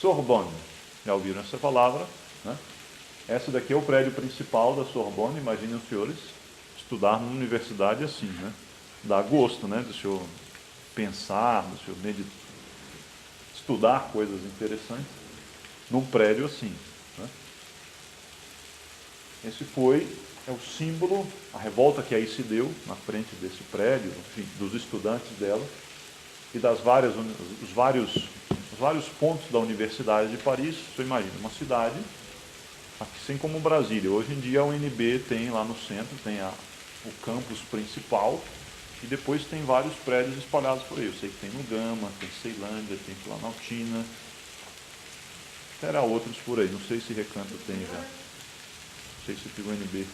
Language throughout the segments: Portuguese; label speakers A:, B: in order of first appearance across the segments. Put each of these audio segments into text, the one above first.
A: Sorbonne. Já ouviram essa palavra, né? Essa daqui é o prédio principal da Sorbonne. Imaginem os senhores estudar numa universidade assim, né? Dá gosto, né? Do senhor pensar, do senhor estudar coisas interessantes num prédio assim, né? Esse é o símbolo, a revolta que aí se deu na frente desse prédio, enfim, dos estudantes dela e os vários pontos da Universidade de Paris. Você imagina, uma cidade, assim como Brasília. Hoje em dia a UNB tem lá no centro, tem o campus principal e depois tem vários prédios espalhados por aí. Eu sei que tem no Gama, tem Ceilândia, tem Planaltina, terá outros por aí, não sei se Recanto tem já. Não sei se tem o UNB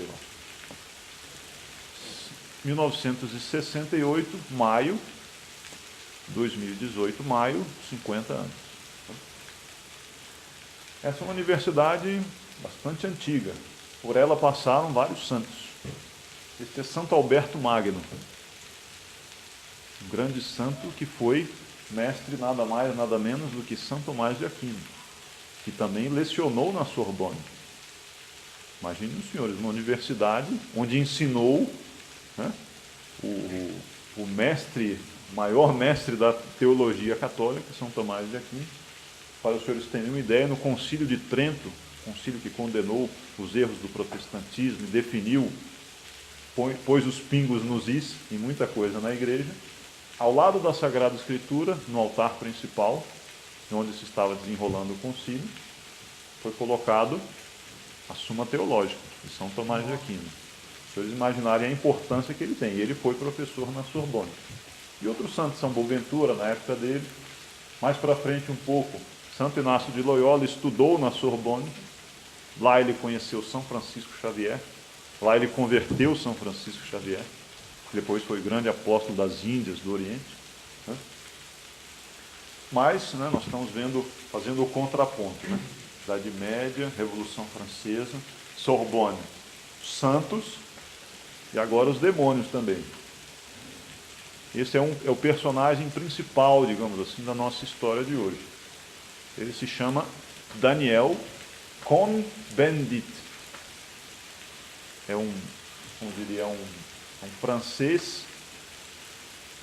A: lá. 1968, maio, 2018, maio, 50 anos. Essa é uma universidade bastante antiga. Por ela passaram vários santos. Este é Santo Alberto Magno, um grande santo que foi mestre nada mais, nada menos do que São Tomás de Aquino, que também lecionou na Sorbonne. Imaginem os senhores, uma universidade onde ensinou, né, o maior mestre da teologia católica, São Tomás de Aquino. Para os senhores terem uma ideia, no Concílio de Trento, concílio que condenou os erros do protestantismo e definiu, pôs os pingos nos is em muita coisa na igreja, ao lado da Sagrada Escritura, no altar principal, onde se estava desenrolando o concílio, foi colocado a Suma Teológica de São Tomás de Aquino. Se vocês imaginarem a importância que ele tem. Ele foi professor na Sorbonne. E outros santos, São Boaventura, na época dele. Mais para frente um pouco, Santo Inácio de Loyola estudou na Sorbonne. Lá ele conheceu São Francisco Xavier. Lá ele converteu São Francisco Xavier. Depois foi grande apóstolo das Índias, do Oriente. Né? Mas, né, nós estamos fazendo o contraponto, né? Idade Média, Revolução Francesa, Sorbonne, santos e agora os demônios também. Esse é o personagem principal, digamos assim, da nossa história de hoje. Ele se chama Daniel Cohn-Bendit. É como diria, um francês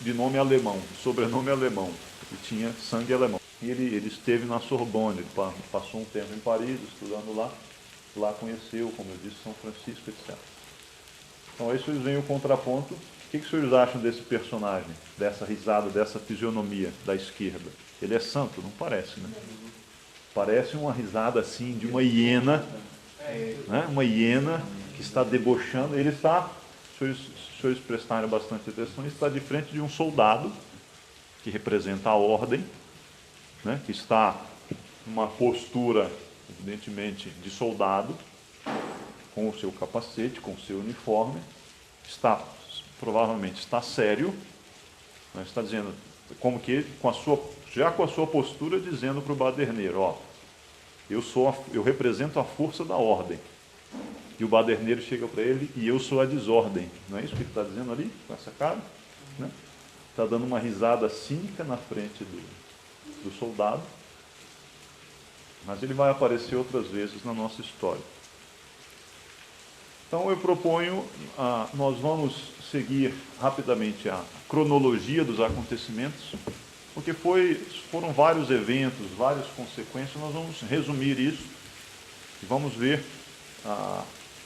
A: de nome alemão, sobrenome alemão, que tinha sangue alemão. E ele esteve na Sorbonne, ele passou um tempo em Paris, estudando lá conheceu, como eu disse, São Francisco, etc. Então aí vocês veem o contraponto. O que os senhores acham desse personagem, dessa risada, dessa fisionomia da esquerda? Ele é santo? Não parece, né? Parece uma risada assim de uma hiena, né? Uma hiena que está debochando. Ele está, se os senhores prestarem bastante atenção, ele está de frente de um soldado que representa a ordem, né, que está numa postura, evidentemente, de soldado, com o seu capacete, com o seu uniforme, provavelmente está sério, né, está dizendo, como que, com a sua postura, dizendo para o baderneiro, ó, eu represento a força da ordem. E o baderneiro chega para ele, e eu sou a desordem. Não é isso que ele está dizendo ali, com essa cara? Né? Está dando uma risada cínica na frente do soldado, mas ele vai aparecer outras vezes na nossa história. Então eu proponho, nós vamos seguir rapidamente a cronologia dos acontecimentos, porque foram vários eventos, várias consequências. Nós vamos resumir isso e vamos ver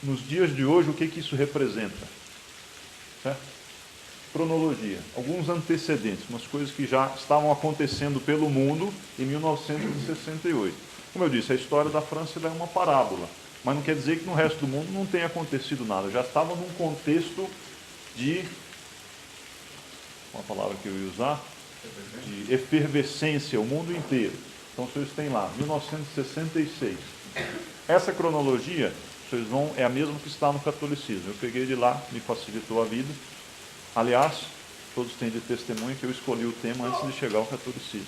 A: nos dias de hoje o que isso representa. Certo? Cronologia, alguns antecedentes, umas coisas que já estavam acontecendo pelo mundo em 1968. Como eu disse, a história da França é uma parábola, mas não quer dizer que no resto do mundo não tenha acontecido nada. Já estava num contexto de, uma palavra que eu ia usar, de efervescência, o mundo inteiro. Então vocês têm lá, 1966. Essa cronologia, é a mesma que está no catolicismo. Eu peguei de lá, me facilitou a vida. Aliás, todos têm de testemunha que eu escolhi o tema antes de chegar ao catolicismo.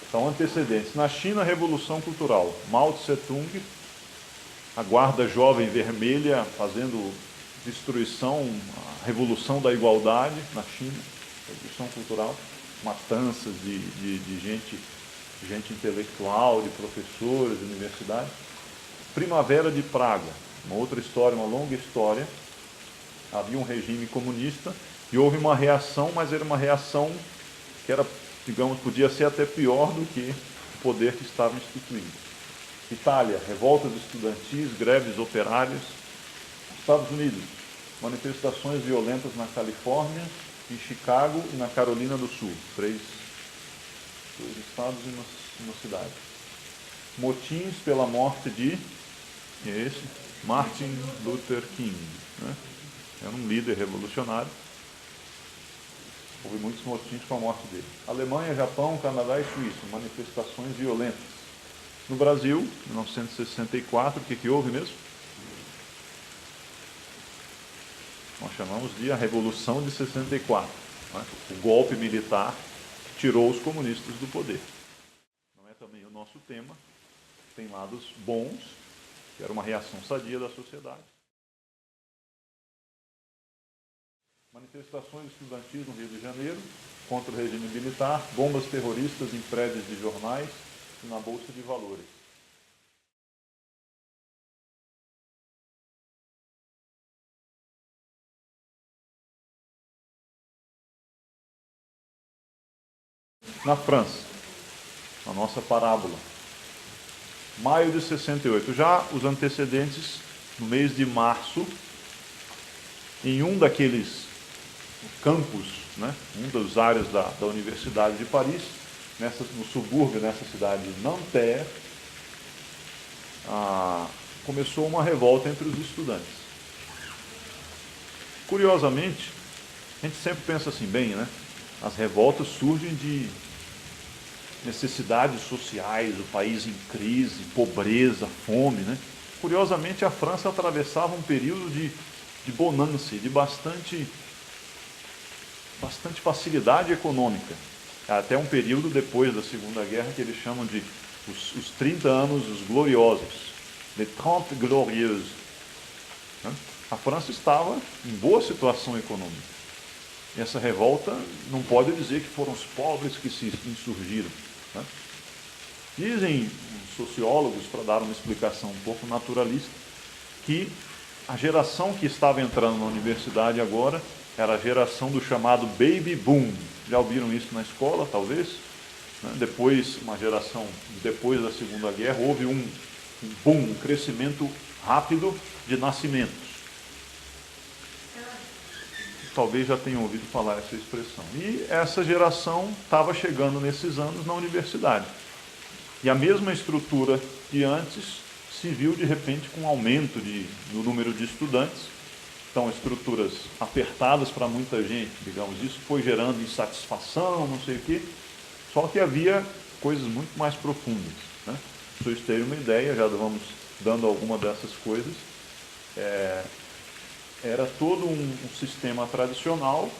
A: Então, antecedentes. Na China, Revolução Cultural. Mao Tse-tung, a guarda jovem vermelha fazendo destruição, a revolução da igualdade na China, revolução cultural. matanças de gente intelectual, de professores, de universidade. Primavera de Praga, uma outra história, uma longa história. Havia um regime comunista e houve uma reação, mas era uma reação que era, digamos, podia ser até pior do que o poder que estava instituído. Itália, revoltas estudantis, greves operárias. Estados Unidos, manifestações violentas na Califórnia, em Chicago e na Carolina do Sul. Dois estados e uma cidade. Motins pela morte de Martin Luther King. Né? Era um líder revolucionário. Houve muitos motins com a morte dele. Alemanha, Japão, Canadá e Suíça, manifestações violentas. No Brasil, em 1964, o que houve mesmo? Nós chamamos de a Revolução de 64. Né? O golpe militar que tirou os comunistas do poder. Não é também o nosso tema, tem lados bons, que era uma reação sadia da sociedade. Manifestações estudantis no Rio de Janeiro, contra o regime militar, bombas terroristas em prédios de jornais e na Bolsa de Valores. Na França, a nossa parábola. Maio de 68. Já os antecedentes, no mês de março, em um daqueles campus, né, um das áreas da Universidade de Paris, no subúrbio, nessa cidade de Nanterre, começou uma revolta entre os estudantes. Curiosamente, a gente sempre pensa assim, bem, né? As revoltas surgem de necessidades sociais, o país em crise, pobreza, fome, né? Curiosamente, a França atravessava um período de bonança, de bastante facilidade econômica. Até um período depois da Segunda Guerra que eles chamam de os 30 anos os gloriosos, les 30 glorieuses. A França estava em boa situação econômica. E essa revolta não pode dizer que foram os pobres que se insurgiram. Né? Dizem os sociólogos, para dar uma explicação um pouco naturalista, que a geração que estava entrando na universidade agora era a geração do chamado Baby Boom. Já ouviram isso na escola, talvez? Depois, uma geração depois da Segunda Guerra, houve um boom, um crescimento rápido de nascimentos. Talvez já tenham ouvido falar essa expressão. E essa geração estava chegando nesses anos na universidade. E a mesma estrutura de antes se viu de repente com um aumento do número de estudantes. Então, estruturas apertadas para muita gente, digamos, isso foi gerando insatisfação, não sei o quê. Só que havia coisas muito mais profundas. Né? Para vocês terem uma ideia, já vamos dando alguma dessas coisas. Era todo um sistema tradicional,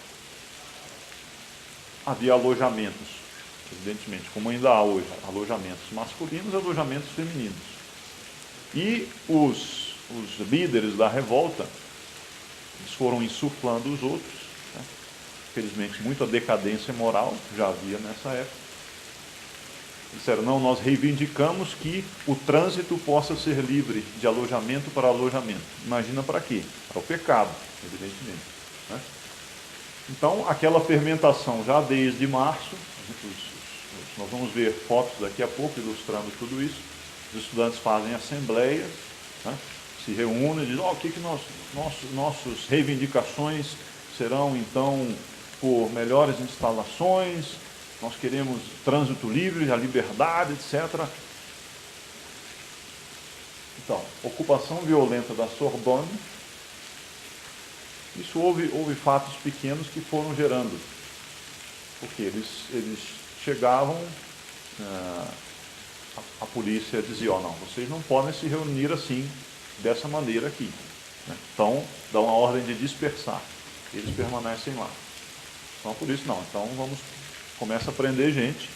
A: havia alojamentos, evidentemente, como ainda há hoje, alojamentos masculinos e alojamentos femininos. E os líderes da revolta, eles foram insuflando os outros, né? Infelizmente, muita decadência moral já havia nessa época. Disseram, não, nós reivindicamos que o trânsito possa ser livre de alojamento para alojamento. Imagina para quê? Para o pecado, evidentemente. Né? Então, aquela fermentação já desde março, nós vamos ver fotos daqui a pouco ilustrando tudo isso. Os estudantes fazem assembleias, né? Se reúnem e dizem, o que nossas reivindicações serão, então, por melhores instalações, nós queremos trânsito livre, a liberdade, etc. Então, ocupação violenta da Sorbonne. Isso houve fatos pequenos que foram gerando. Porque eles chegavam, a polícia dizia, não, vocês não podem se reunir assim, dessa maneira aqui. Né? Então, dá uma ordem de dispersar. Eles permanecem lá. Então a polícia, não, então começa a prender gente,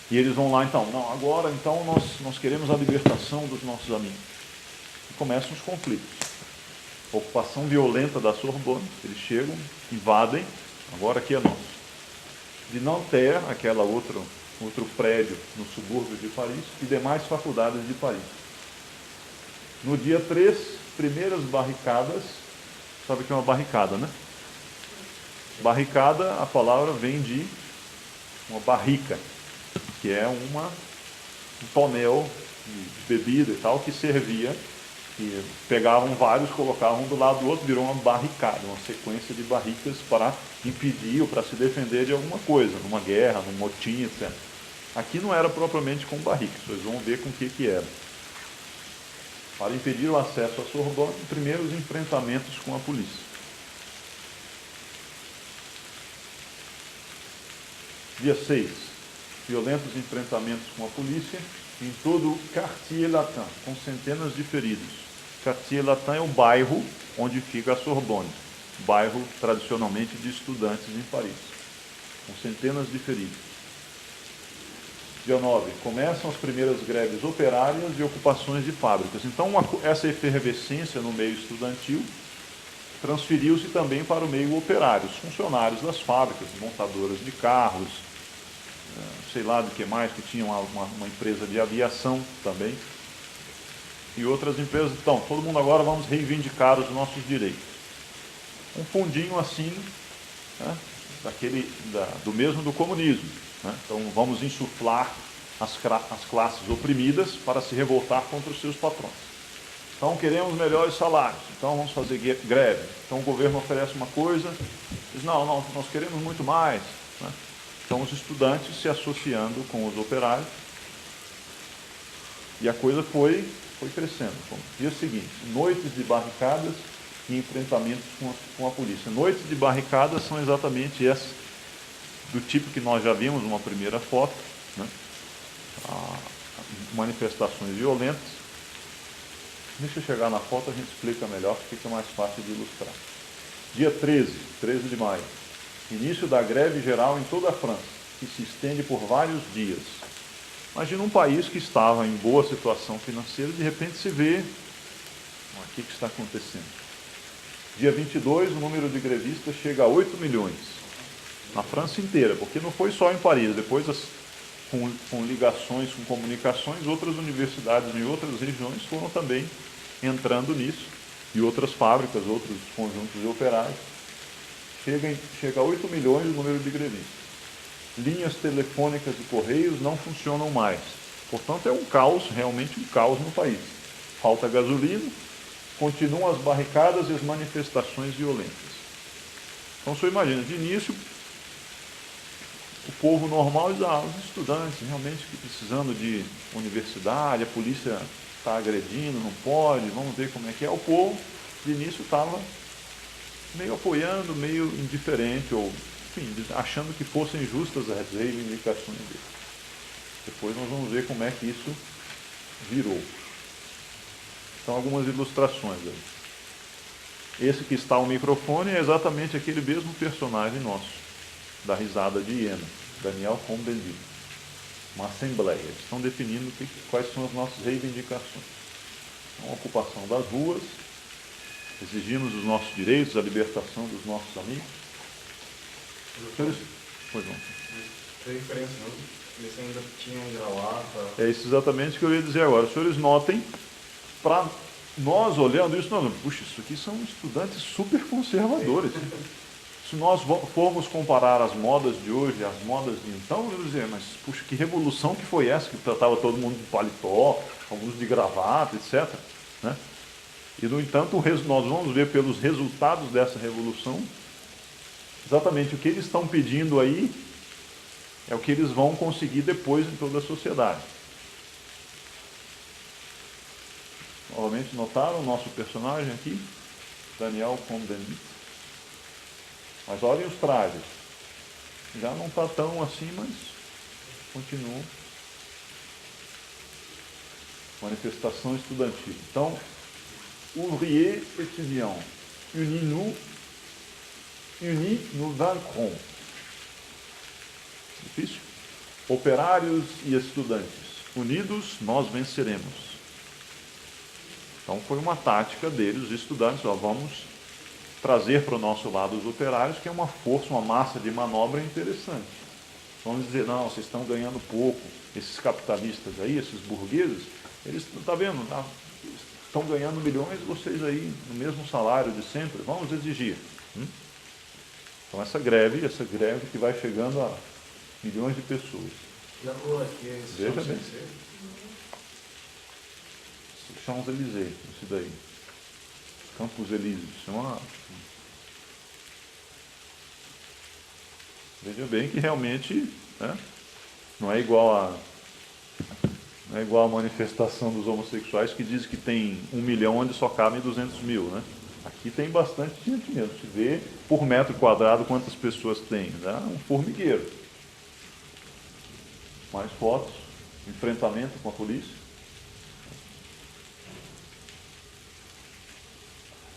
A: e eles vão lá, então, não, agora, então, nós queremos a libertação dos nossos amigos. E começam os conflitos. Ocupação violenta da Sorbonne, eles chegam, invadem, agora aqui é nosso. de Nanterre, aquela outro prédio no subúrbio de Paris, e demais faculdades de Paris. No dia 3, primeiras barricadas. Sabe o que é uma barricada, né? Barricada, a palavra vem de uma barrica, que é um tonel de bebida e tal, que servia, que pegavam vários, colocavam um do lado do outro, virou uma barricada, uma sequência de barricas para impedir ou para se defender de alguma coisa, numa guerra, num motim, etc. Aqui não era propriamente com barricas, vocês vão ver com o que era. Para impedir o acesso à Sorbonne, primeiros enfrentamentos com a polícia. Dia 6, violentos enfrentamentos com a polícia em todo o Quartier Latin, com centenas de feridos. Quartier Latin é o bairro onde fica a Sorbonne, bairro tradicionalmente de estudantes em Paris, com centenas de feridos. Dia 9, começam as primeiras greves operárias e ocupações de fábricas. Então, essa efervescência no meio estudantil transferiu-se também para o meio operário, os funcionários das fábricas, montadoras de carros, sei lá do que mais, que tinha uma empresa de aviação também, e outras empresas. Então, todo mundo agora vamos reivindicar os nossos direitos. Um fundinho assim, né, do mesmo do comunismo. Né? Então, vamos insuflar as classes oprimidas para se revoltar contra os seus patrões. Então, queremos melhores salários, então vamos fazer greve. Então, o governo oferece uma coisa, diz, não, nós queremos muito mais. Né? Então, os estudantes se associando com os operários, e a coisa foi crescendo. Dia seguinte, noites de barricadas e enfrentamentos com a polícia. Noites de barricadas são exatamente essas, do tipo que nós já vimos numa primeira foto, né? Manifestações violentas. Deixa eu chegar na foto, a gente explica melhor, porque fica mais fácil de ilustrar. Dia 13 de maio, início da greve geral em toda a França, que se estende por vários dias. Imagina um país que estava em boa situação financeira, de repente se vê, o que está acontecendo? Dia 22, o número de grevistas chega a 8 milhões, na França inteira, porque não foi só em Paris, depois com ligações, com comunicações, outras universidades em outras regiões foram também entrando nisso, e outras fábricas, outros conjuntos de operários. Chega a 8 milhões o número de grevistas. Linhas telefônicas e correios não funcionam mais. Portanto, é um caos, realmente um caos no país. Falta gasolina, continuam as barricadas e as manifestações violentas. Então, você imagina, de início, o povo normal diz, os estudantes realmente precisando de universidade, a polícia está agredindo, não pode, vamos ver como é que é. O povo, de início, estava meio apoiando, meio indiferente, ou, enfim, achando que fossem justas as reivindicações dele. Depois nós vamos ver como é que isso virou. Então, algumas ilustrações aí. Esse que está ao microfone é exatamente aquele mesmo personagem nosso, da risada de hiena, Daniel Cohn-Bendit. Uma assembleia. Eles estão definindo quais são as nossas reivindicações. Então, a ocupação das ruas, exigimos os nossos direitos, a libertação dos nossos amigos. Pois não.
B: Tem diferença, não? Eles ainda tinham gravata.
A: É isso exatamente que eu ia dizer agora. Os senhores notem, para nós olhando isso, puxa, isso aqui são estudantes super conservadores. Se nós formos comparar as modas de hoje, as modas de então, eu vou dizer, mas puxa, que revolução que foi essa, que tratava todo mundo de paletó, alguns de gravata, etc. Né? E, no entanto, nós vamos ver pelos resultados dessa revolução, exatamente o que eles estão pedindo aí é o que eles vão conseguir depois em toda a sociedade. Novamente, notaram o nosso personagem aqui? Daniel Cohn-Bendit. Mas olhem os trajes. Já não está tão assim, mas continua. Manifestação estudantil. Então, ouvriers étudiants, unis nous vaincrons. Difícil? Operários e estudantes, unidos nós venceremos. Então foi uma tática deles, os estudantes, vamos trazer para o nosso lado os operários, que é uma força, uma massa de manobra interessante. Vamos dizer, não, vocês estão ganhando pouco. Esses capitalistas aí, esses burgueses, eles, está vendo, estão ganhando milhões, vocês aí no mesmo salário de sempre, vamos exigir. Então essa greve que vai chegando a milhões de pessoas.
B: E a rua aqui é
A: Veja bem.
B: Champs-Élysées?
A: Champs-Élysées, isso daí. Campos Elíseos. Veja bem que realmente, né, não é igual a manifestação dos homossexuais que diz que tem 1 milhão onde só cabem 200 mil, né? Aqui tem bastante gente mesmo. Se vê por metro quadrado quantas pessoas tem, né? Um formigueiro. Mais fotos, enfrentamento com a polícia.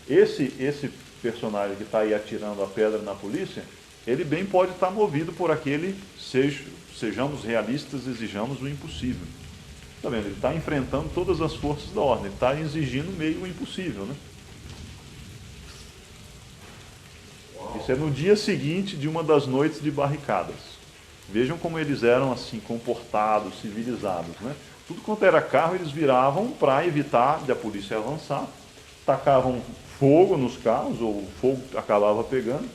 A: Esse personagem que está aí atirando a pedra na polícia, ele bem pode estar movido por aquele sejamos realistas, exijamos o impossível. Está vendo? Ele está enfrentando todas as forças da ordem, ele está exigindo meio impossível, né? Isso é no dia seguinte de uma das noites de barricadas. Vejam como eles eram assim, comportados, civilizados, né? Tudo quanto era carro eles viravam para evitar da polícia avançar, tacavam fogo nos carros, ou o fogo acabava pegando.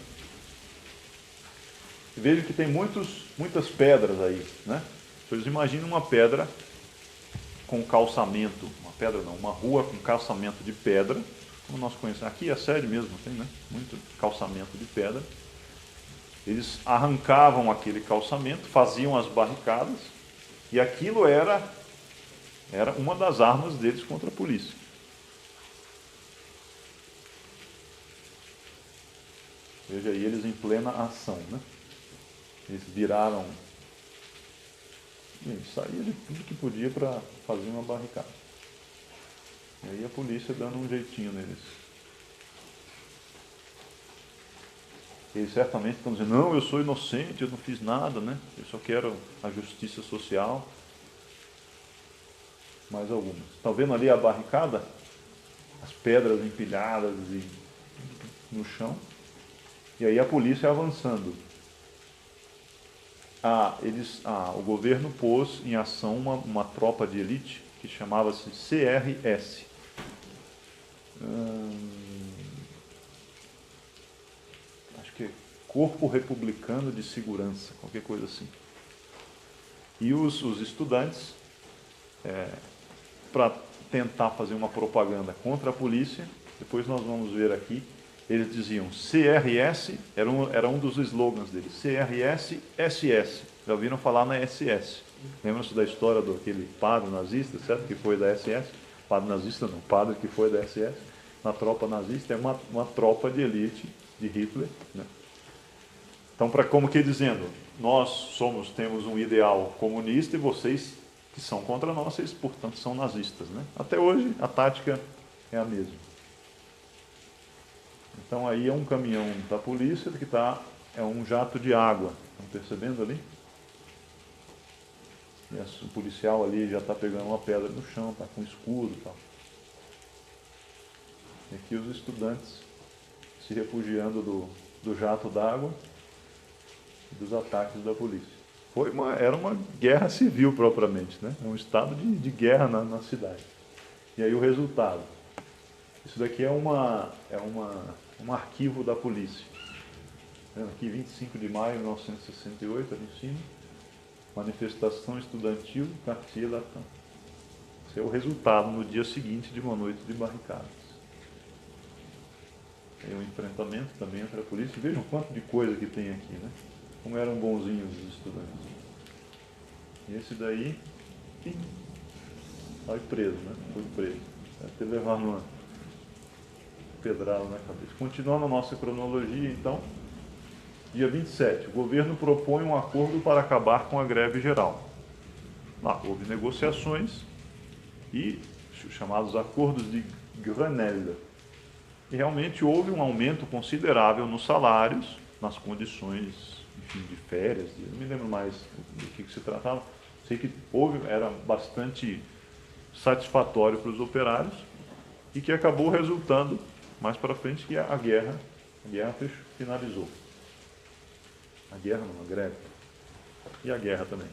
A: Vejam que tem muitas pedras aí, né? Vocês imaginem uma pedra com calçamento, uma rua com calçamento de pedra, como nós conhecemos. Aqui é sério mesmo, tem, né? Muito calçamento de pedra. Eles arrancavam aquele calçamento, faziam as barricadas, e aquilo era uma das armas deles contra a polícia. Veja aí, eles em plena ação, né? Eles viraram, saía de tudo que podia para fazer uma barricada. E aí a polícia dando um jeitinho neles. Eles certamente estão dizendo, não, eu sou inocente, eu não fiz nada, né? Eu só quero a justiça social. Mais algumas. Estão vendo ali a barricada? As pedras empilhadas no chão. E aí a polícia avançando. O governo pôs em ação uma tropa de elite que chamava-se CRS. Acho que é Corpo Republicano de Segurança, qualquer coisa assim. E os estudantes, para tentar fazer uma propaganda contra a polícia, depois nós vamos ver aqui, eles diziam CRS, era um dos slogans deles, CRS, SS. Já ouviram falar na SS? Lembram-se da história daquele padre nazista, certo? Que foi da SS? Padre nazista não, padre que foi da SS. Na tropa nazista, é uma tropa de elite de Hitler, né? Então, como que dizendo, nós temos um ideal comunista e vocês que são contra nós, vocês, portanto, são nazistas, né? Até hoje, a tática é a mesma. Então aí é um caminhão da polícia que é um jato de água. Estão percebendo ali? E o policial ali já está pegando uma pedra no chão, está com escudo e tal. E aqui os estudantes se refugiando do jato d'água e dos ataques da polícia. Era uma guerra civil propriamente, né? Um estado de guerra na cidade. E aí o resultado. Isso daqui é um arquivo da polícia. Aqui, 25 de maio de 1968, ali em cima. Manifestação estudantil, Quartier Latin. Esse é o resultado no dia seguinte de uma noite de barricadas. Tem um enfrentamento também entre a polícia. Vejam quanto de coisa que tem aqui, né? Como eram bonzinhos os estudantes. E esse daí, foi preso, né? Foi preso. Deve ter levado uma pedrada na cabeça. Continuando a nossa cronologia, então, dia 27, o governo propõe um acordo para acabar com a greve geral. Lá houve negociações e os chamados acordos de Grenelle. E realmente houve um aumento considerável nos salários, nas condições, enfim, de férias, não me lembro mais do que se tratava. Sei que era bastante satisfatório para os operários e que acabou resultando mais para frente que a guerra finalizou. A guerra não, a greve. e a guerra também.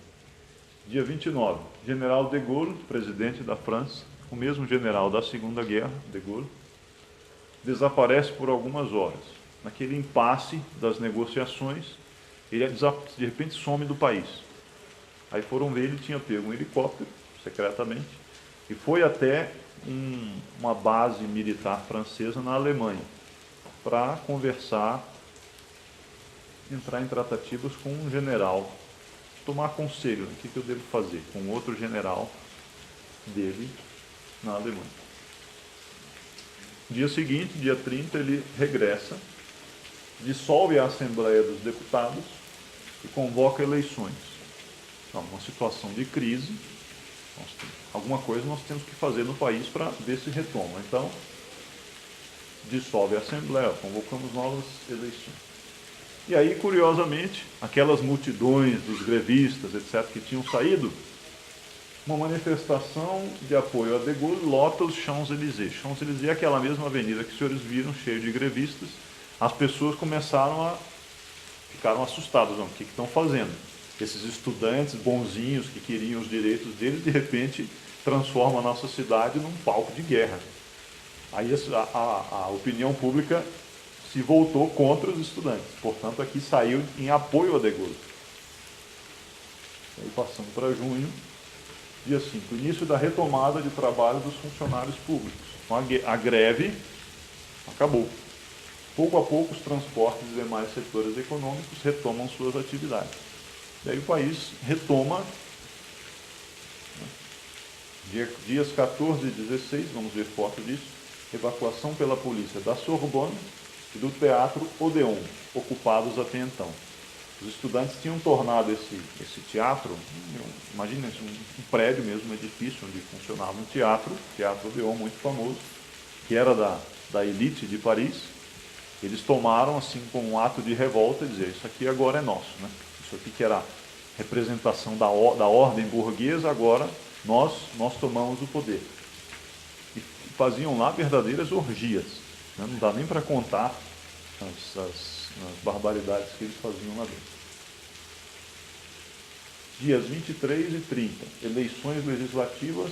A: Dia 29, General de Gaulle, presidente da França, o mesmo general da Segunda Guerra, de Gaulle, desaparece por algumas horas. Naquele impasse das negociações, ele de repente some do país. Aí foram ver, ele tinha pego um helicóptero, secretamente, e foi até uma base militar francesa na Alemanha, para conversar, entrar em tratativas com um general, tomar conselho, o que eu devo fazer, com outro general dele na Alemanha. Dia seguinte, dia 30, ele regressa, dissolve a Assembleia dos Deputados e convoca eleições. Então, uma situação de crise, alguma coisa nós temos que fazer no país para ver se retoma. Então, dissolve a Assembleia, convocamos novas eleições. E aí, curiosamente, aquelas multidões dos grevistas, etc., que tinham saído, uma manifestação de apoio a De Gaulle lota os Champs-Élysées. Champs-Élysées é aquela mesma avenida que os senhores viram, cheio de grevistas. As pessoas ficaram assustadas. O que estão fazendo? Esses estudantes bonzinhos que queriam os direitos deles, de repente, transformam a nossa cidade num palco de guerra. Aí a opinião pública se voltou contra os estudantes. Portanto, aqui saiu em apoio a De Gaulle. Aí, passando para junho, dia 5, início da retomada de trabalho dos funcionários públicos. Então, a greve acabou. Pouco a pouco, os transportes e demais setores econômicos retomam suas atividades. E aí o país retoma, dias 14 e 16, vamos ver foto disso, evacuação pela polícia da Sorbonne e do Teatro Odéon, ocupados até então. Os estudantes tinham tornado esse teatro, imagina, um prédio mesmo, um edifício onde funcionava um Teatro Odéon muito famoso, que era da elite de Paris. Eles tomaram assim como um ato de revolta e dizer, isso aqui agora é nosso, né? Isso aqui que era representação da ordem burguesa, agora nós tomamos o poder. E faziam lá verdadeiras orgias, né? Não dá nem para contar as barbaridades que eles faziam lá dentro. Dias 23 e 30, eleições legislativas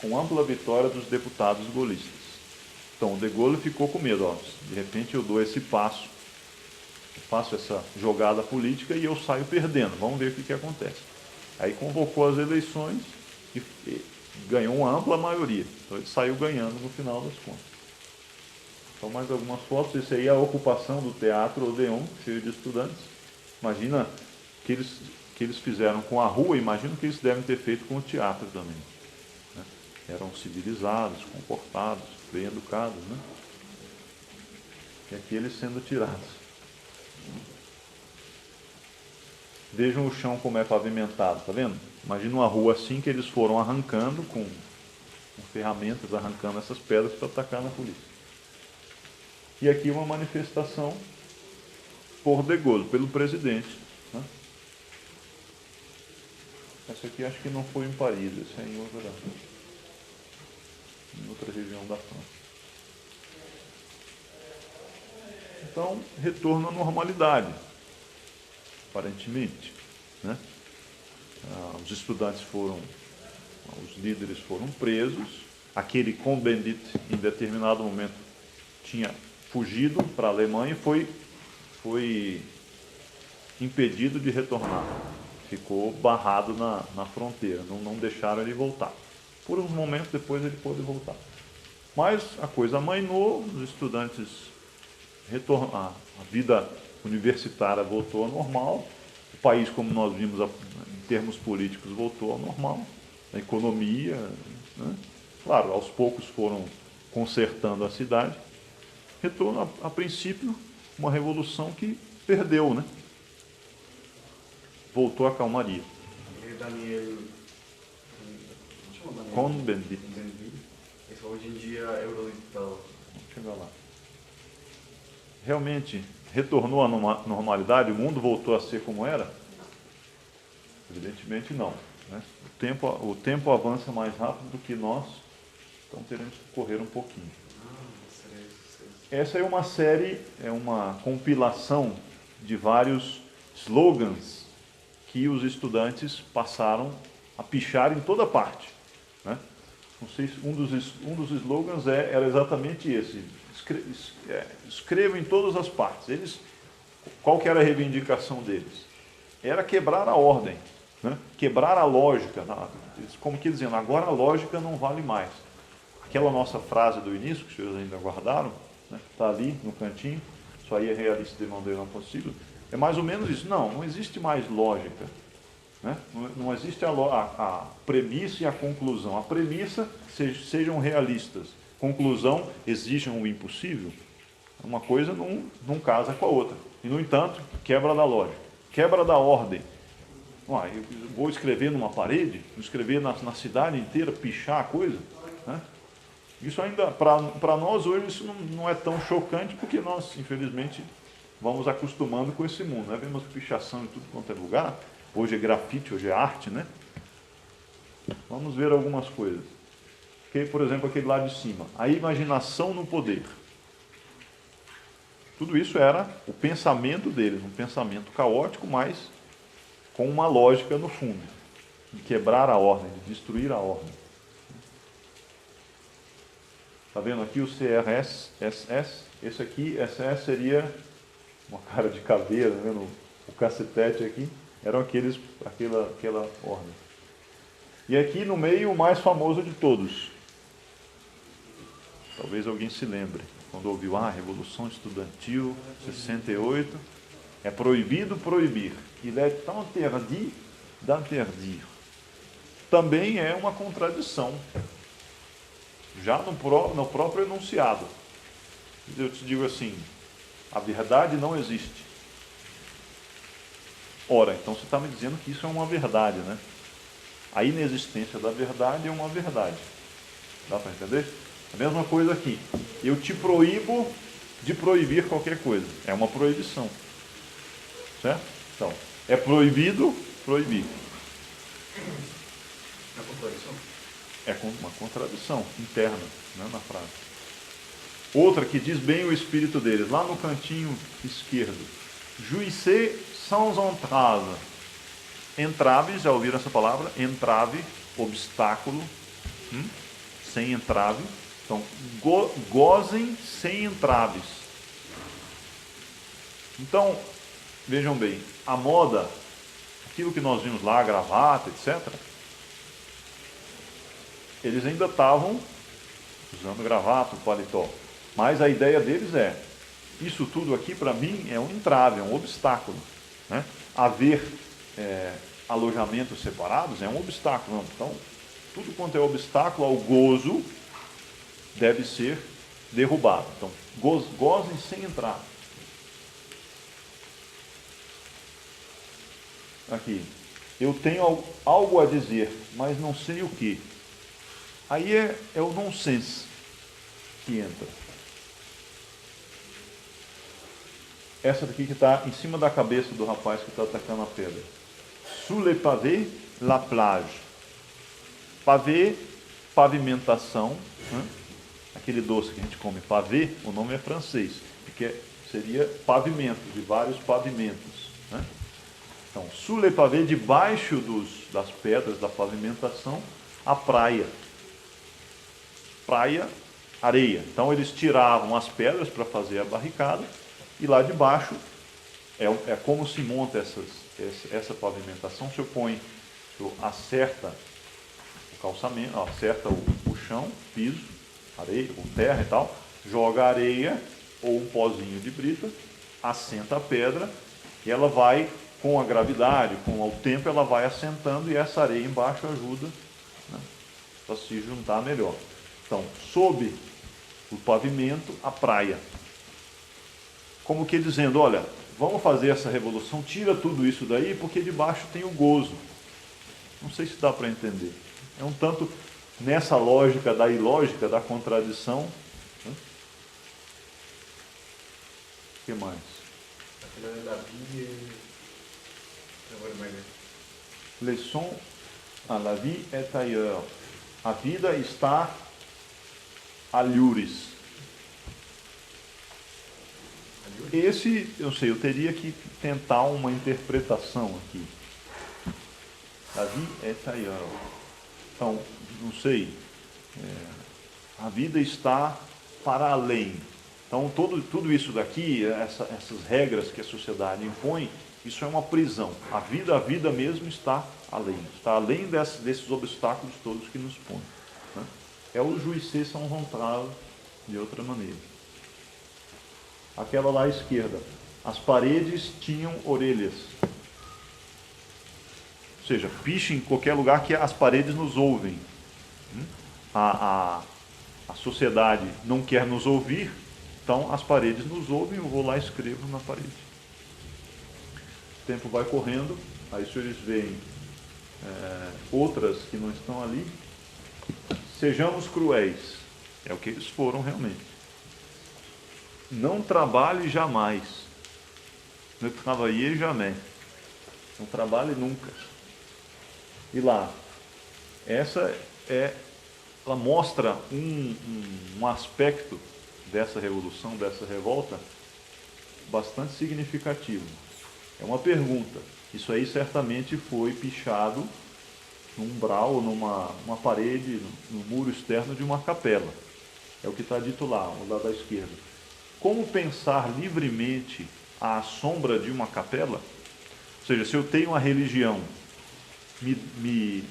A: com ampla vitória dos deputados gaullistas. Então, o De Gaulle ficou com medo, ó, de repente eu dou esse passo, faço essa jogada política e eu saio perdendo, vamos ver o que acontece. Aí convocou as eleições e ganhou uma ampla maioria, então ele saiu ganhando no final das contas. Então, mais algumas fotos. Esse aí é a ocupação do Teatro Odéon, cheio de estudantes. Imagina que eles fizeram com a rua, imagina que eles devem ter feito com o teatro também, né? Eram civilizados, comportados, bem educados, né? E aqui eles sendo tirados. Vejam o chão como é pavimentado, tá vendo? Imagina uma rua assim que eles foram arrancando com ferramentas, arrancando essas pedras para atacar na polícia. E aqui uma manifestação por De Gaulle, pelo presidente, né? Essa aqui acho que não foi em Paris, essa é em outra região da França. Então, retorno à normalidade, aparentemente, né? Os estudantes os líderes foram presos, aquele Cohn-Bendit, em determinado momento, tinha fugido para a Alemanha e foi impedido de retornar. Ficou barrado na fronteira, não deixaram ele voltar. Por um momento depois ele pôde voltar. Mas a coisa amainou, os estudantes retornaram, a vida universitária voltou ao normal, o país, como nós vimos em termos políticos, voltou ao normal, a economia, né? Claro, aos poucos foram consertando a cidade. Retorno, a princípio, uma revolução que perdeu, né? Voltou a calmaria.
B: Daniel
A: Cohn-Bendit.
B: Esse hoje em dia é eurodeputado.
A: Vamos chegar lá. Realmente retornou à normalidade? O mundo voltou a ser como era? Evidentemente não, né? O tempo avança mais rápido do que nós, então teremos que correr um pouquinho. Essa é uma série, é uma compilação de vários slogans que os estudantes passaram a pichar em toda parte, né? Não sei se um dos slogans era exatamente esse: escreva em todas as partes. Qual que era a reivindicação deles? Era quebrar a ordem, né? Quebrar a lógica, como que dizendo, agora a lógica não vale mais. Aquela nossa frase do início, que os senhores ainda guardaram, né? Está ali no cantinho, isso aí é realista de maneira não possível, é mais ou menos isso. Não existe mais lógica, né? Não existe a premissa e a conclusão. A premissa, sejam realistas. Conclusão, exijam o impossível. Uma coisa não casa com a outra. E, no entanto, quebra da lógica, quebra da ordem. Eu vou escrever numa parede, vou escrever na cidade inteira, pichar a coisa, né? Isso ainda, para nós hoje, isso não é tão chocante, porque nós, infelizmente, vamos acostumando com esse mundo, né? Vemos pichação em tudo quanto é lugar. Hoje é grafite, hoje é arte, né? Vamos ver algumas coisas. Por exemplo, aquele lá de cima. A imaginação no poder. Tudo isso era o pensamento deles, um pensamento caótico, mas com uma lógica no fundo. De quebrar a ordem, de destruir a ordem. Está vendo aqui o CRS, SS? Esse aqui, SS seria uma cara de caveira, tá vendo? O cacetete aqui, eram aquela ordem. E aqui no meio, o mais famoso de todos. Talvez alguém se lembre, quando ouviu, Revolução Estudantil, 68, é proibido proibir. Il est interdit d'interdire. Também é uma contradição, já no próprio enunciado. Eu te digo assim, a verdade não existe. Ora, então você está me dizendo que isso é uma verdade, né? A inexistência da verdade é uma verdade. Dá para entender? A mesma coisa aqui. Eu te proíbo de proibir qualquer coisa. É uma proibição. Certo? Então, é proibido proibir.
B: É contradição?
A: É uma contradição interna, né, na frase. Outra que diz bem o espírito deles, lá no cantinho esquerdo. Jouissez sans entrave. Entrave, já ouviram essa palavra? Entrave, obstáculo, sem entrave. Então, gozem sem entraves. Então, vejam bem, a moda, aquilo que nós vimos lá, a gravata, etc., eles ainda estavam usando gravata, o paletó. Mas a ideia deles isso tudo aqui para mim é um entrave, é um obstáculo, né? Haver alojamentos separados é um obstáculo. Não. Então, tudo quanto é obstáculo ao gozo deve ser derrubado. Então, gozem sem entrar. Aqui, eu tenho algo a dizer, mas não sei o que. Aí é o nonsense que entra. Essa daqui que está em cima da cabeça do rapaz que está atacando a pedra. Sous les pavés, la plage. Pavé, pavimentação, né? Aquele doce que a gente come, pavê, o nome é francês, porque seria pavimento, de vários pavimentos, né? Então, sous les pavés, debaixo das pedras da pavimentação, a praia. Praia, areia. Então, eles tiravam as pedras para fazer a barricada, e lá debaixo é como se monta essa pavimentação. Se eu acerta o calçamento, acerta o chão, piso, areia ou terra e tal, joga areia ou um pozinho de brita, assenta a pedra e ela vai, com a gravidade, com o tempo, ela vai assentando e essa areia embaixo ajuda, né, para se juntar melhor. Então, sob o pavimento, a praia. Como que dizendo, olha, vamos fazer essa revolução, tira tudo isso daí, porque debaixo tem o gozo. Não sei se dá para entender. É um tanto nessa lógica da ilógica, da contradição. Né? O que mais?
B: Aquela da vida. Agora vai ver.
A: Leçon à la vie est ailleurs. A vida está alhures. Esse, eu teria que tentar uma interpretação aqui. La vie est ailleurs. Então, não sei, a vida está para além. Então, tudo isso daqui, essas regras que a sociedade impõe, isso é uma prisão. A vida mesmo está além desses obstáculos todos que nos põem. Né? É o juízer sans entrave de outra maneira. Aquela lá à esquerda, as paredes tinham orelhas. Ou seja, piche em qualquer lugar que as paredes nos ouvem. A sociedade não quer nos ouvir, então as paredes nos ouvem, eu vou lá e escrevo na parede. O tempo vai correndo, aí os senhores veem outras que não estão ali. Sejamos cruéis, é o que eles foram realmente. Não trabalhe jamais. Ne travaillez jamais. Não trabalhe nunca. E lá, ela mostra um aspecto dessa revolução, dessa revolta, bastante significativo. É uma pergunta. Isso aí certamente foi pichado num umbral, numa parede, no muro externo de uma capela. É o que está dito lá, ao lado da esquerda. Como pensar livremente à sombra de uma capela? Ou seja, se eu tenho uma religião me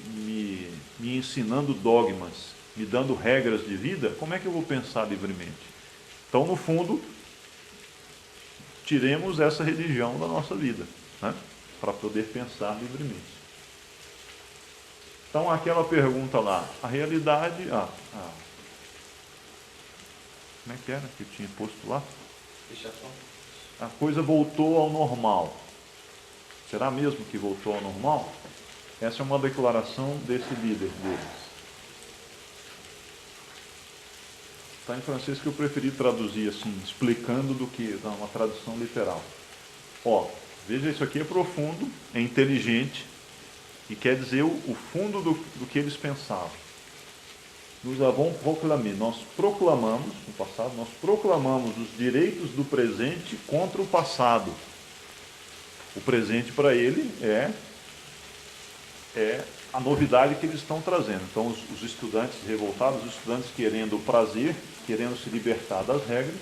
A: ensinando dogmas, me dando regras de vida, como é que eu vou pensar livremente? Então, no fundo, tiremos essa religião da nossa vida, né? Para poder pensar livremente. Então, aquela pergunta lá, a realidade... como é que era que eu tinha posto lá? A coisa voltou ao normal. Será mesmo que voltou ao normal? Essa é uma declaração desse líder deles. Está em francês que eu preferi traduzir assim, explicando do que uma tradução literal. Veja, isso aqui é profundo, é inteligente e quer dizer o fundo do que eles pensavam. Nous avons proclamé, nós proclamamos, no passado, nós proclamamos os direitos do presente contra o passado. O presente para ele é a novidade que eles estão trazendo. Então, os estudantes revoltados, os estudantes querendo o prazer, querendo se libertar das regras,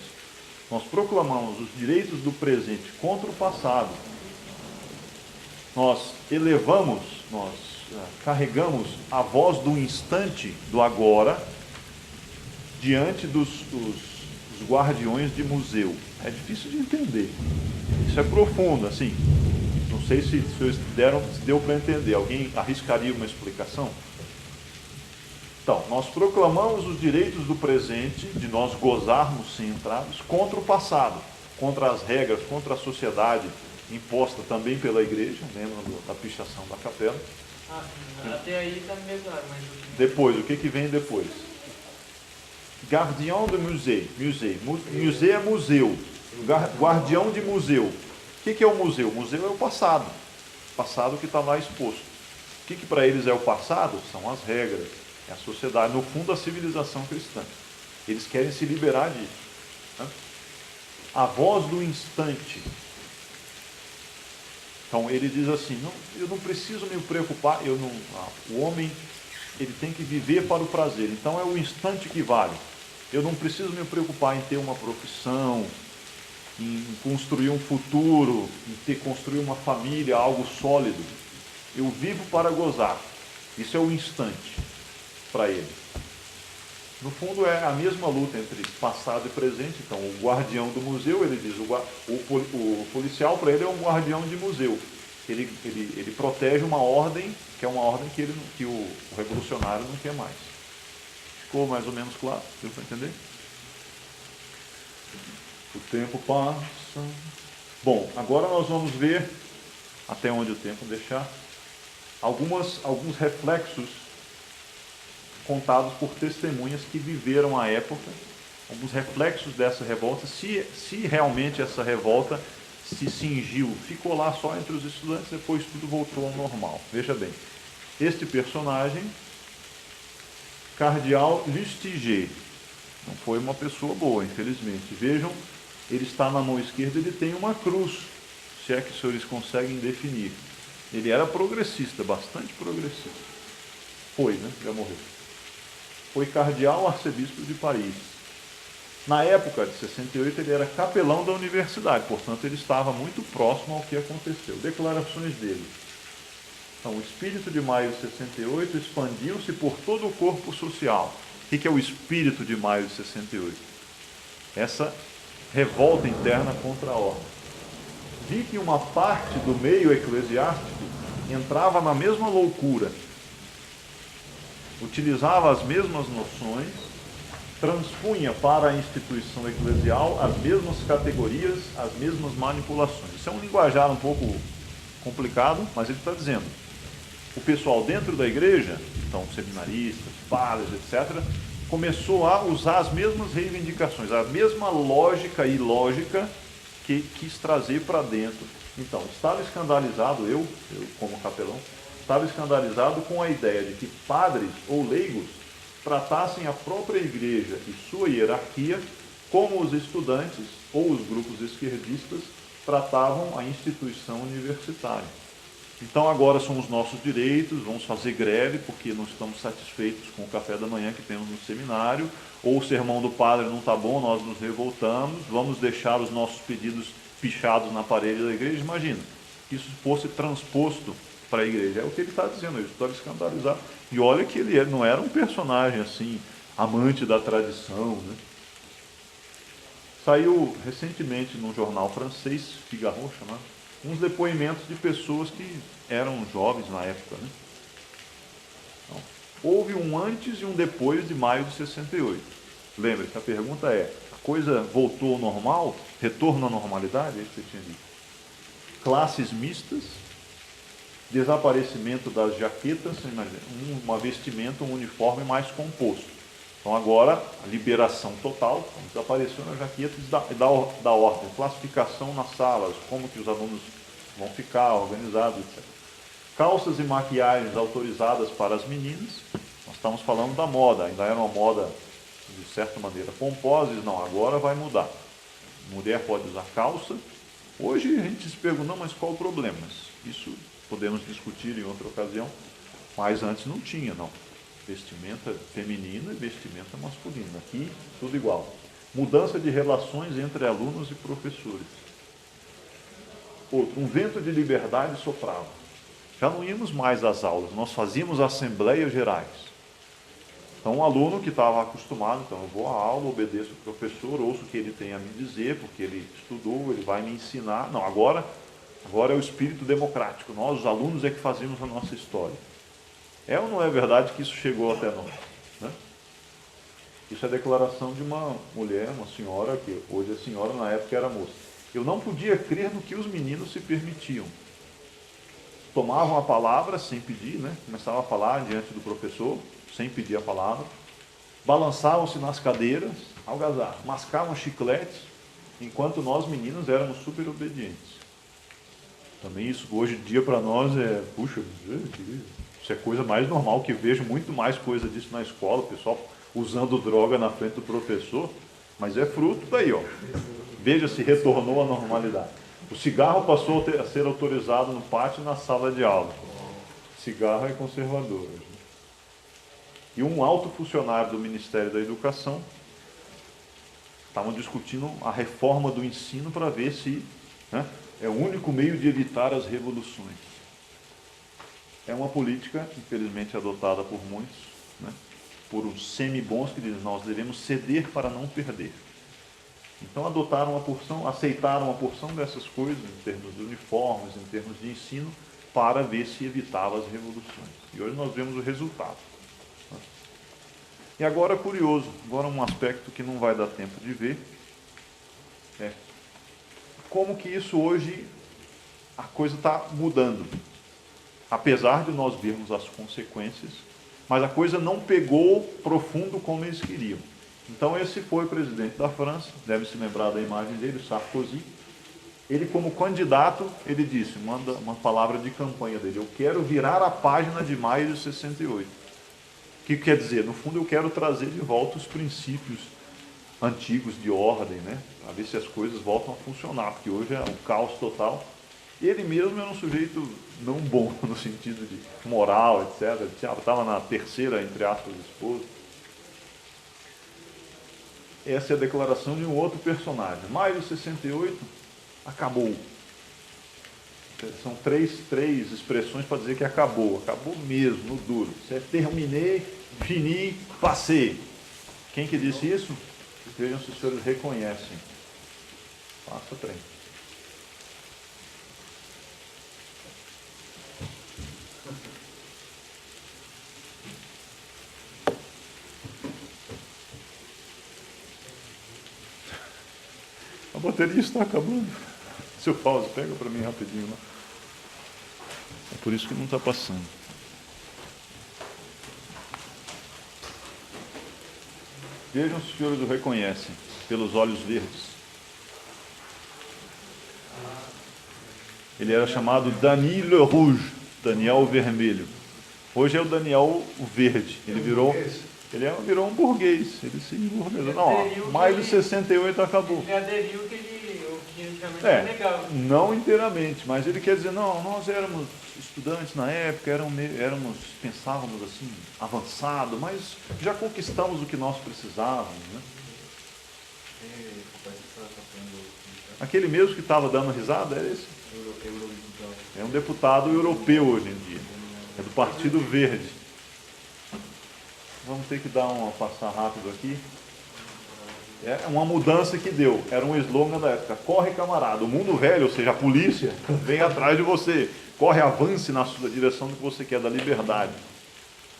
A: nós proclamamos os direitos do presente contra o passado. Nós elevamos, nós carregamos a voz do instante, do agora, diante dos guardiões de museu. É difícil de entender. Isso é profundo, assim. Não sei se deu para entender. Alguém arriscaria uma explicação? Então, nós proclamamos os direitos do presente, de nós gozarmos sem entraves, contra o passado, contra as regras, contra a sociedade imposta também pela igreja, lembra da pichação da capela.
C: Até aí está mesmo, mas...
A: Depois, o que vem depois? Gardien de musée. Musée é museu. Guardião de museu. O que é o museu? O museu é o passado. O passado que está lá exposto. O que para eles é o passado? São as regras, é a sociedade, no fundo a civilização cristã. Eles querem se liberar disso. Né? A voz do instante. Então ele diz assim, eu não preciso me preocupar, o homem ele tem que viver para o prazer, então é o instante que vale. Eu não preciso me preocupar em ter uma profissão, em construir um futuro, em construir uma família, algo sólido. Eu vivo para gozar. Isso é o instante para ele. No fundo é a mesma luta entre passado e presente. Então o guardião do museu, ele diz, o policial para ele é um guardião de museu. Ele protege uma ordem, que é uma ordem que o revolucionário não quer mais. Ficou mais ou menos claro? Deu para entender? O tempo passa. Bom, agora nós vamos ver, até onde o tempo deixar, alguns reflexos contados por testemunhas que viveram a época, alguns reflexos dessa revolta, se realmente essa revolta se cingiu, ficou lá só entre os estudantes, depois tudo voltou ao normal. Veja bem, este personagem, Cardeal Lustiger, não foi uma pessoa boa, infelizmente. Vejam, ele está na mão esquerda, ele tem uma cruz, se é que os senhores conseguem definir. Ele era progressista, bastante progressista. Foi, né? Já morreu. Foi cardeal arcebispo de Paris. Na época de 68, ele era capelão da universidade, portanto, ele estava muito próximo ao que aconteceu. Declarações dele. Então, o espírito de maio de 68 expandiu-se por todo o corpo social. O que é o espírito de maio de 68? Essa revolta interna contra a ordem. Vi que uma parte do meio eclesiástico entrava na mesma loucura, utilizava as mesmas noções, transpunha para a instituição eclesial as mesmas categorias, as mesmas manipulações. Isso é um linguajar um pouco complicado, mas ele está dizendo: o pessoal dentro da igreja, então seminaristas, padres, etc., começou a usar as mesmas reivindicações, a mesma lógica e ilógica que quis trazer para dentro. Então, estava escandalizado, eu como capelão, estava escandalizado com a ideia de que padres ou leigos tratassem a própria igreja e sua hierarquia como os estudantes ou os grupos esquerdistas tratavam a instituição universitária. Então agora são os nossos direitos, vamos fazer greve porque não estamos satisfeitos com o café da manhã que temos no seminário, ou o sermão do padre não está bom, nós nos revoltamos, vamos deixar os nossos pedidos pichados na parede da igreja. Imagina, que isso fosse transposto para a igreja. É o que ele está dizendo, ele estava escandalizado. E olha que ele não era um personagem assim, amante da tradição, né? Saiu recentemente num jornal francês, Figaro, chamado, uns depoimentos de pessoas que eram jovens na época, né? Então, houve um antes e um depois de maio de 68. Lembre-se, a pergunta é: a coisa voltou ao normal? Retorno à normalidade? É isso que você tinha dito. Classes mistas, desaparecimento das jaquetas, uma vestimenta, um uniforme mais composto. Então agora, a liberação total, desapareceu nas jaquetas da ordem, classificação nas salas, como que os alunos vão ficar organizados, etc. Calças e maquiagens autorizadas para as meninas, nós estamos falando da moda, ainda era uma moda, de certa maneira, pomposa, não, agora vai mudar. Mulher pode usar calça. Hoje a gente se pergunta, não, mas qual o problema? Isso podemos discutir em outra ocasião, mas antes não tinha, não. Vestimenta feminina e vestimenta masculina. Aqui, tudo igual. Mudança de relações entre alunos e professores. Outro, um vento de liberdade soprava. Já não íamos mais às aulas, nós fazíamos assembleias gerais. Então, um aluno que estava acostumado, então eu vou à aula, obedeço o professor, ouço o que ele tem a me dizer, porque ele estudou, ele vai me ensinar. Não, agora é o espírito democrático. Nós, os alunos, é que fazemos a nossa história. É ou não é verdade que isso chegou até nós? Né? Isso é a declaração de uma mulher, uma senhora, que hoje é senhora, na época era moça. Eu não podia crer no que os meninos se permitiam. Tomavam a palavra sem pedir, né? Começavam a falar diante do professor, sem pedir a palavra. Balançavam-se nas cadeiras, algazarra, mascavam chicletes, enquanto nós meninos éramos super obedientes. Também isso hoje em dia para nós é, puxa, isso é coisa mais normal, que vejo muito mais coisa disso na escola, o pessoal usando droga na frente do professor, mas é fruto daí, ó. Veja se retornou à normalidade. O cigarro passou a ser autorizado no pátio e na sala de aula. Cigarro é conservador. E um alto funcionário do Ministério da Educação estavam discutindo a reforma do ensino para ver se, né, é o único meio de evitar as revoluções. É uma política, infelizmente, adotada por muitos, né, por uns semi-bons que dizem, nós devemos ceder para não perder. Então adotaram uma porção, aceitaram uma porção dessas coisas, em termos de uniformes, em termos de ensino, para ver se evitava as revoluções. E hoje nós vemos o resultado. E agora, curioso, agora um aspecto que não vai dar tempo de ver, é como que isso hoje, a coisa está mudando. Apesar de nós vermos as consequências, mas a coisa não pegou profundo como eles queriam. Então esse foi o presidente da França, deve se lembrar da imagem dele, Sarkozy. Ele, como candidato, ele disse, manda uma palavra de campanha dele: eu quero virar a página de maio de 68. O que quer dizer? No fundo, eu quero trazer de volta os princípios antigos de ordem, né? Para ver se as coisas voltam a funcionar, porque hoje é um caos total. Ele mesmo era um sujeito não bom, no sentido de moral, etc. Ele estava na terceira, entre aspas, esposa. Essa é a declaração de um outro personagem. Maio de 68, acabou. São três expressões para dizer que acabou. Acabou mesmo, no duro. Isso é terminei, fini, passei. Quem que disse isso? Vejam se os senhores reconhecem. Passa o trem. A bateria está acabando. Seu Pause, pega para mim rapidinho lá. É por isso que não está passando. Vejam se os senhores o reconhecem, pelos olhos verdes. Ele era chamado Daniel Le Rouge, Daniel o Vermelho. Hoje é o Daniel o Verde. Ele virou um burguês. Ele se burguesou. Não, maio de 68 acabou.
C: Ele aderiu o que antigamente era legal.
A: Não inteiramente, mas ele quer dizer, não, nós éramos estudantes na época, pensávamos assim, avançado, mas já conquistamos o que nós precisávamos, né? Aquele mesmo que estava dando risada era esse. É um deputado europeu hoje em dia. É do Partido Verde. Vamos ter que passar rápido aqui. É uma mudança que deu. Era um slogan da época. Corre, camarada. O mundo velho, ou seja, a polícia, vem atrás de você. Corre, avance na sua direção do que você quer, da liberdade.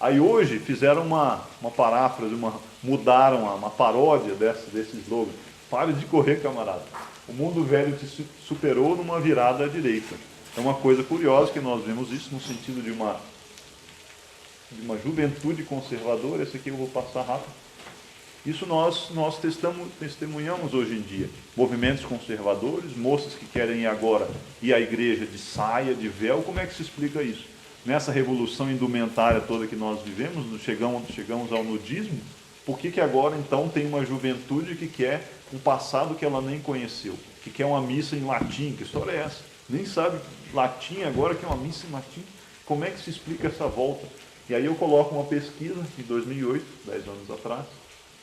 A: Aí hoje fizeram uma paráfrase, mudaram uma paródia desse slogan. Pare de correr, camarada. O mundo velho te superou numa virada à direita. É uma coisa curiosa que nós vemos isso no sentido de uma juventude conservadora. Esse aqui eu vou passar rápido. Isso nós testemunhamos hoje em dia. Movimentos conservadores, moças que querem agora ir à igreja de saia, de véu. Como é que se explica isso? Nessa revolução indumentária toda que nós vivemos, chegamos ao nudismo. Por que agora então tem uma juventude que quer um passado que ela nem conheceu? Que quer uma missa em latim? Que história é essa? Nem sabe latim agora, que é uma missa em latim. Como é que se explica essa volta? E aí eu coloco uma pesquisa em 2008, 10 anos atrás,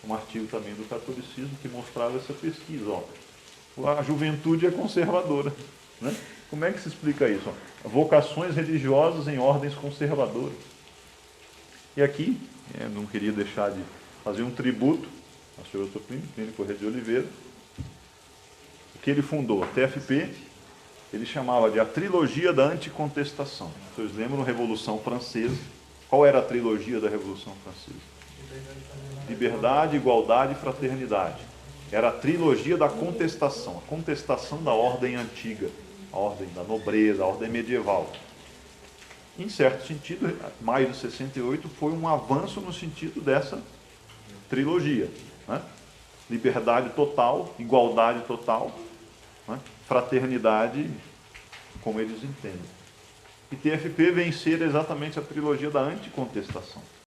A: um artigo também do catolicismo que mostrava essa pesquisa. A juventude é conservadora, né? Como é que se explica isso? Vocações religiosas em ordens conservadoras. E aqui, não queria deixar de fazer um tributo ao senhor Dr. Plínio Corrêa de Oliveira, que ele fundou, a TFP, ele chamava de a trilogia da anticontestação. Vocês lembram, Revolução Francesa? Qual era a trilogia da Revolução Francesa? Liberdade, igualdade e fraternidade. Era a trilogia da contestação, a contestação da ordem antiga, a ordem da nobreza, a ordem medieval. Em certo sentido, maio de 68 foi um avanço no sentido dessa trilogia, né? Liberdade total, igualdade total, né? Fraternidade, como eles entendem. E TFP vem ser exatamente a trilogia da anticontestação.